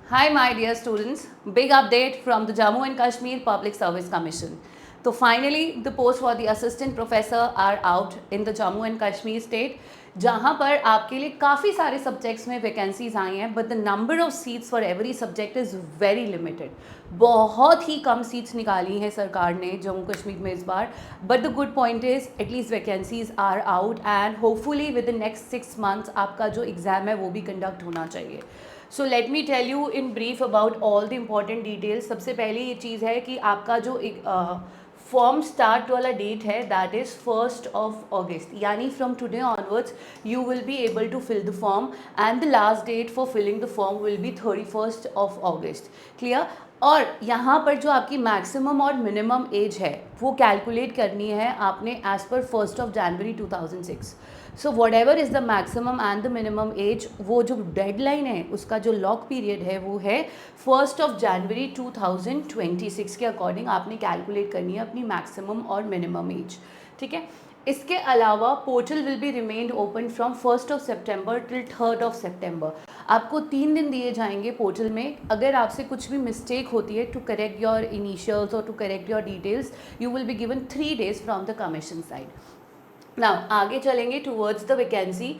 Hi, my dear students. Big update from the Jammu and Kashmir Public Service Commission. So finally, the post for the assistant professor are out in the Jammu and Kashmir state, जहाँ पर आपके लिए काफ़ी सारे subjects में vacancies आई हैं, but the number of seats for every subject is very limited. बहुत ही कम seats निकाली हैं सरकार ने जम्मू कश्मीर में इस बार. But the good point is at least vacancies are out and hopefully with the next 6 months आपका जो एग्ज़ाम है वो भी कंडक्ट होना चाहिए. So let me tell you in brief about all the important details. सबसे पहले ये चीज़ है कि आपका जो फॉर्म स्टार्ट वाला डेट है that is 1st of August, यानी from today onwards you will be able to fill the form and the last date for filling the form will be 31st of August. Clear. और यहाँ पर जो आपकी maximum और minimum age है वो calculate करनी है आपने as per 1st of January 2006. So what ever is the maximum and the minimum age, वो जो डेडलाइन है उसका जो लॉक पीरियड है वो है 1st of January 2026 के अकॉर्डिंग आपने कैलकुलेट करनी है अपनी मैक्सिमम और मिनिमम एज. ठीक है. इसके अलावा portal will be remained open from 1st of September till 3rd of September. आपको 3 दिन दिए जाएंगे पोर्टल में. अगर आपसे कुछ भी मिस्टेक होती है टू करेक्ट योर इनिशियल्स और to correct your details, you will be given 3 days from the commission side. Now आगे चलेंगे टूवर्ड्स द वैकेंसी.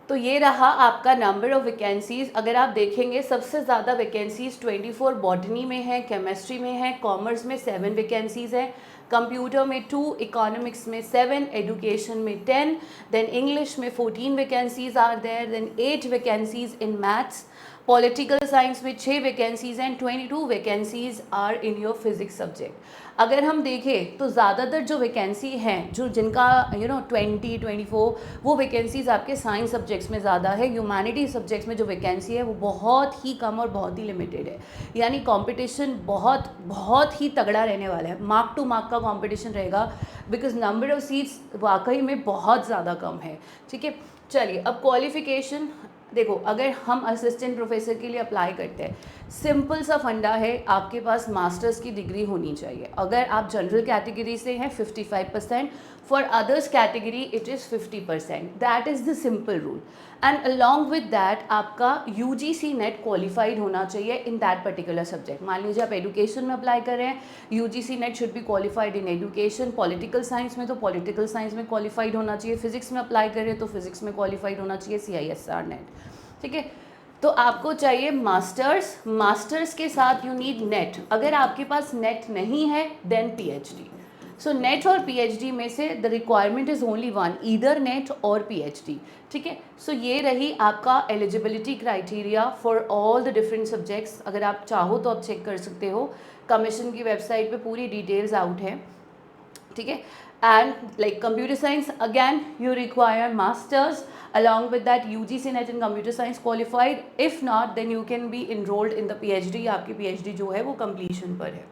तो ये रहा आपका नंबर ऑफ़ वैकेंसीज़. अगर आप देखेंगे सबसे ज़्यादा वैकेंसीज़ 24 बॉटनी में है, केमिस्ट्री में है, कॉमर्स में 7 वैकेंसीज़ हैं, कंप्यूटर में 2, इकोनॉमिक्स में 7, एजुकेशन में 10, देन इंग्लिश में 14 vacancies are there, then 8 vacancies in maths, political science में 6 vacancies and 22 vacancies are in your physics subject. अगर हम देखें तो ज़्यादातर जो वैकेंसी हैं जो जिनका 24 वो वैकेंसीज़ आपके साइंस सब्जेक्ट्स में ज़्यादा है. ह्यूमैनिटी सब्जेक्ट्स में जो वैकेंसी है वो बहुत ही कम और बहुत ही लिमिटेड है. यानी कंपटीशन बहुत बहुत ही तगड़ा रहने वाला है. मार्क टू मार्क का कंपटीशन रहेगा बिकॉज नंबर ऑफ़ सीट्स वाकई में बहुत ज़्यादा कम है. ठीक है. चलिए अब क्वालिफ़िकेशन देखो. अगर हम असिस्टेंट प्रोफेसर के लिए अप्लाई करते हैं, सिंपल सा फंडा है, आपके पास मास्टर्स की डिग्री होनी चाहिए. अगर आप जनरल कैटेगरी से हैं 55%, for others category it is 50%. That is the simple rule. And along with that आपका UGC नेट क्वालिफाइड होना चाहिए इन दैट पर्टिकुलर सब्जेक्ट. मान लीजिए आप एजुकेशन में अप्लाई कर रहे हैं, UGC net should be qualified in education. Political science में तो पॉलिटिकल साइंस में क्वालिफाइड होना चाहिए. फिजिक्स में अप्लाई कर रहे हैं तो फिजिक्स में क्वालिफाइड होना चाहिए CISR नेट. ठीक है. तो आपको चाहिए मास्टर्स के साथ यू नीड नेट. अगर आपके पास नेट नहीं है देन PhD. सो नेट और PhD में से the requirement is only one, either net और PhD. ठीक है. सो ये रही आपका eligibility criteria for all the different subjects. अगर आप चाहो तो आप चेक कर सकते हो, कमीशन की वेबसाइट पे पूरी डिटेल्स आउट है. ठीक है. And like computer science, again you require masters, along with that UGC net in computer science qualified. If not then you can be enrolled in the PhD. आपकी PhD जो है वो completion पर है,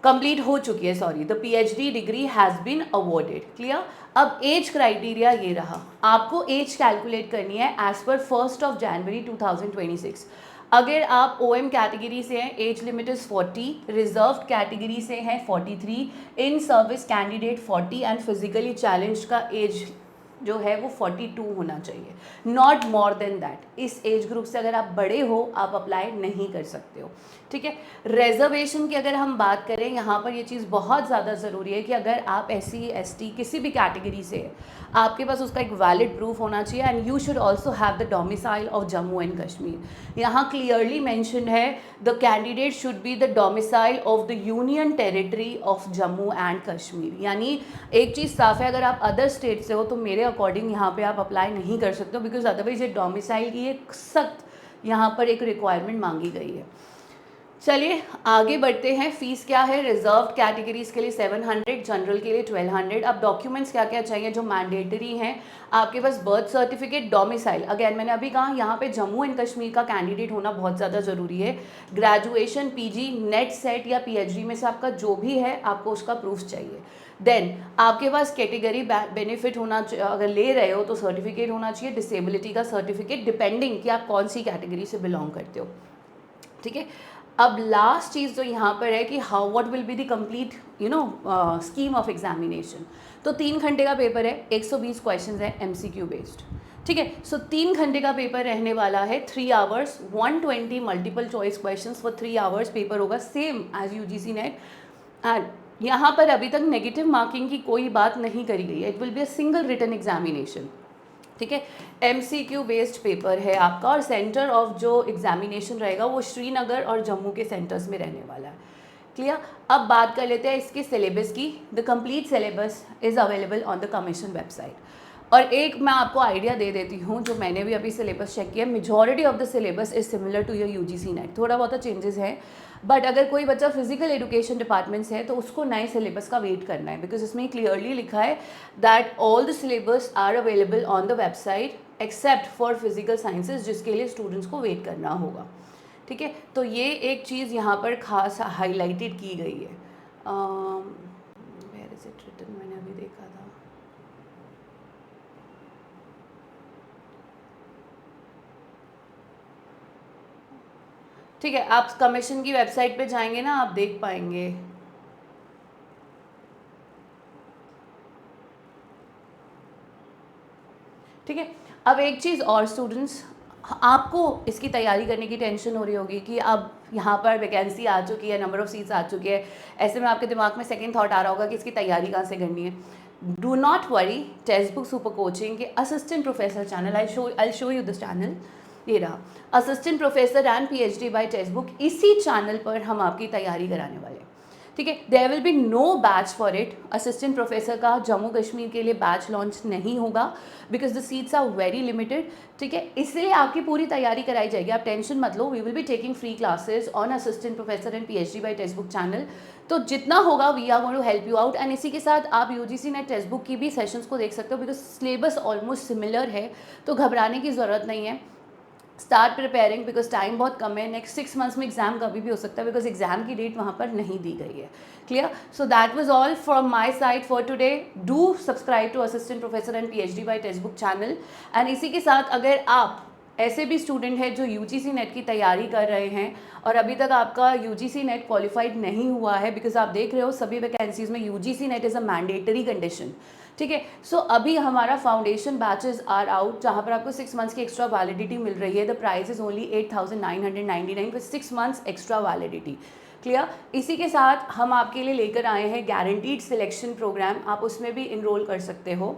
complete हो चुकी है. Sorry, the PhD degree has been awarded. Clear. अब एज क्राइटेरिया ये रहा. आपको एज कैलकुलेट करनी है as per 1st of January 2026. अगर आप OM कैटेगरी से हैं age limit is 40, reserve category से हैं 43, in service candidate 40 and physically challenge का एज जो है वो 42 होना चाहिए, नॉट मोर देन दैट. इस एज ग्रुप से अगर आप बड़े हो आप अप्लाई नहीं कर सकते हो. ठीक है. रिजर्वेशन की अगर हम बात करें, यहाँ पर ये चीज़ बहुत ज़्यादा ज़रूरी है कि अगर आप SC ST किसी भी कैटेगरी से है, आपके पास उसका एक वैलिड प्रूफ होना चाहिए. And you should also have the domicile of Jammu and Kashmir. यहाँ क्लियरली मैंशन है the candidate should be the domicile of the union territory of Jammu and Kashmir. यानी एक चीज़ साफ है, अगर आप अदर स्टेट से हो तो मेरे अकॉर्डिंग यहाँ पे आप अप्लाई नहीं कर सकते हो, बिकॉज अदरवाइज ये डोमिसाइल की एक सख्त यहाँ पर एक रिक्वायरमेंट मांगी गई है. चलिए आगे बढ़ते हैं. फ़ीस क्या है? रिजर्व कैटेगरीज़ के लिए 700, जनरल के लिए 1200. अब डॉक्यूमेंट्स क्या क्या चाहिए जो मैंडेटरी हैं? आपके पास बर्थ सर्टिफिकेट, डोमिसाइल. अगेन मैंने अभी कहा यहाँ पे जम्मू एंड कश्मीर का कैंडिडेट होना बहुत ज़्यादा ज़रूरी है. ग्रेजुएशन, PG, नेट, सेट या PhD में से आपका जो भी है आपको उसका प्रूफ चाहिए. देन आपके पास कैटेगरी बेनिफिट होना, अगर ले रहे हो तो सर्टिफिकेट होना चाहिए, डिसेबिलिटी का सर्टिफिकेट, डिपेंडिंग कि आप कौन सी कैटेगरी से बिलोंग करते हो. ठीक है. अब लास्ट चीज़ जो यहाँ पर है कि how what will be the complete scheme of examination. तो 3 घंटे का पेपर है, 120 क्वेश्चंस है MCQ बेस्ड. ठीक है। सो 3 घंटे का पेपर रहने वाला है, 3 hours, 120 multiple choice questions for 3 hours paper होगा, same as UGC NET. And यहाँ पर अभी तक नेगेटिव मार्किंग की कोई बात नहीं करी गई है, it will be a single written examination. ठीक है, MCQ बेस्ड पेपर है आपका, और सेंटर ऑफ जो एग्जामिनेशन रहेगा वो श्रीनगर और जम्मू के सेंटर्स में रहने वाला है। क्लियर। अब बात कर लेते हैं इसके सिलेबस की। The complete syllabus is available on the commission website. और एक मैं आपको आइडिया दे देती हूँ, जो मैंने भी अभी सिलेबस चेक किया, majority of the syllabus is similar to your UGC NET, थोड़ा बहुत चेंजेस हैं, बट अगर कोई बच्चा फिजिकल एजुकेशन डिपार्टमेंट से है तो उसको नए सिलेबस का वेट करना है, बिकॉज इसमें क्लियरली लिखा है that all the syllabus are available on the website except for physical sciences, जिसके लिए स्टूडेंट्स को वेट करना होगा। ठीक है, तो ये एक चीज़ यहाँ पर खास हाईलाइटेड की गई है। वेयर इज इट रिटन, मैंने अभी देखा था। ठीक है, आप कमीशन की वेबसाइट पे जाएंगे ना, आप देख पाएंगे। ठीक है, अब एक चीज़ और स्टूडेंट्स, आपको इसकी तैयारी करने की टेंशन हो रही होगी कि अब यहाँ पर वैकेंसी आ चुकी है, नंबर ऑफ़ सीट्स आ चुकी है, ऐसे में आपके दिमाग में सेकंड थॉट आ रहा होगा कि इसकी तैयारी कहाँ से करनी है। Do not worry, text book super coaching के assistant professor channel, I show you this channel, ये रहा, assistant professor and PhD by text book, इसी चैनल पर हम आपकी तैयारी कराने वाले हैं। ठीक है, there will be no batch for it. Assistant professor का जम्मू कश्मीर के लिए बैच लॉन्च नहीं होगा, because the seats are very limited. ठीक है, इसलिए आपकी पूरी तैयारी कराई जाएगी, आप टेंशन मत लो। We will be taking free classes on assistant professor and PhD by text book channel, तो जितना होगा we are going to help you out. And इसी के साथ आप यूजीसी नेट टेक्स्ट बुक की भी सेशंस को देख सकते हो, बिकॉज सिलेबस ऑलमोस्ट सिमिलर है, तो घबराने की ज़रूरत नहीं है। स्टार्ट प्रिपेयरिंग, बिकॉज टाइम बहुत कम है, नेक्स्ट 6 मंथ्स में एग्जाम कभी भी हो सकता है, बिकॉज एग्जाम की डेट वहाँ पर नहीं दी गई है। Clear. So that was all from my side for today. Do subscribe to assistant professor and PhD by text book channel. And इसी के साथ अगर आप ऐसे भी स्टूडेंट हैं जो UGC नेट की तैयारी कर रहे हैं और अभी तक आपका UGC नेट क्वालिफाइड नहीं हुआ है, बिकॉज आप देख रहे हो सभी वैकेंसीज में UGC net is a mandatory condition. ठीक है, सो अभी हमारा फाउंडेशन बैचेस आर आउट, जहाँ पर आपको 6 मंथ्स की एक्स्ट्रा वैलिडिटी मिल रही है। The price is only 8,999 with 6 months extra validity. Clear. इसी के साथ हम आपके लिए लेकर आए हैं गारंटीड सिलेक्शन प्रोग्राम, आप उसमें भी इनरोल कर सकते हो।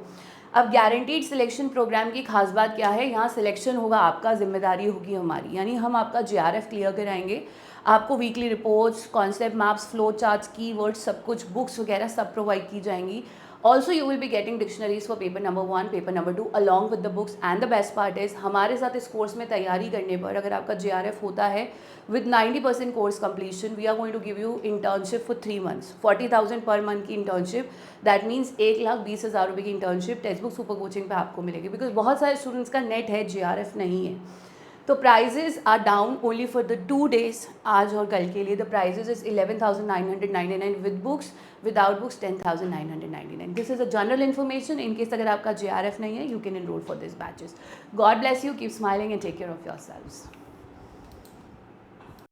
अब गारंटीड सिलेक्शन प्रोग्राम की खास बात क्या है, यहाँ सिलेक्शन होगा आपका, जिम्मेदारी होगी हमारी, यानी हम आपका JRF क्लियर कराएंगे, आपको weekly reports, concept maps, flow charts, keywords, सब कुछ, बुक्स वगैरह सब प्रोवाइड की जाएंगी। Also you will be getting dictionaries for paper number 1, paper number 2 along with the books. And the best part is, हमारे साथ इस कोर्स में तैयारी करने पर अगर आपका JRF होता है with 90% course completion, we are going to give you internship for 3 months, 40,000 per month की इंटर्नशिप। दैट मीन्स 1,20,000 रुपये की internship text book super coaching पे आपको मिलेगी, बिकॉज बहुत सारे स्टूडेंट्स का नेट है, JRF नहीं है। तो prices are down only for the 2 days, आज और कल के लिए। The prices is 11,999 with books, without books 10,999। This is a general information. In case अगर आपका JRF नहीं है, you can enroll for this batches. God bless you, keep smiling and take care of your selves.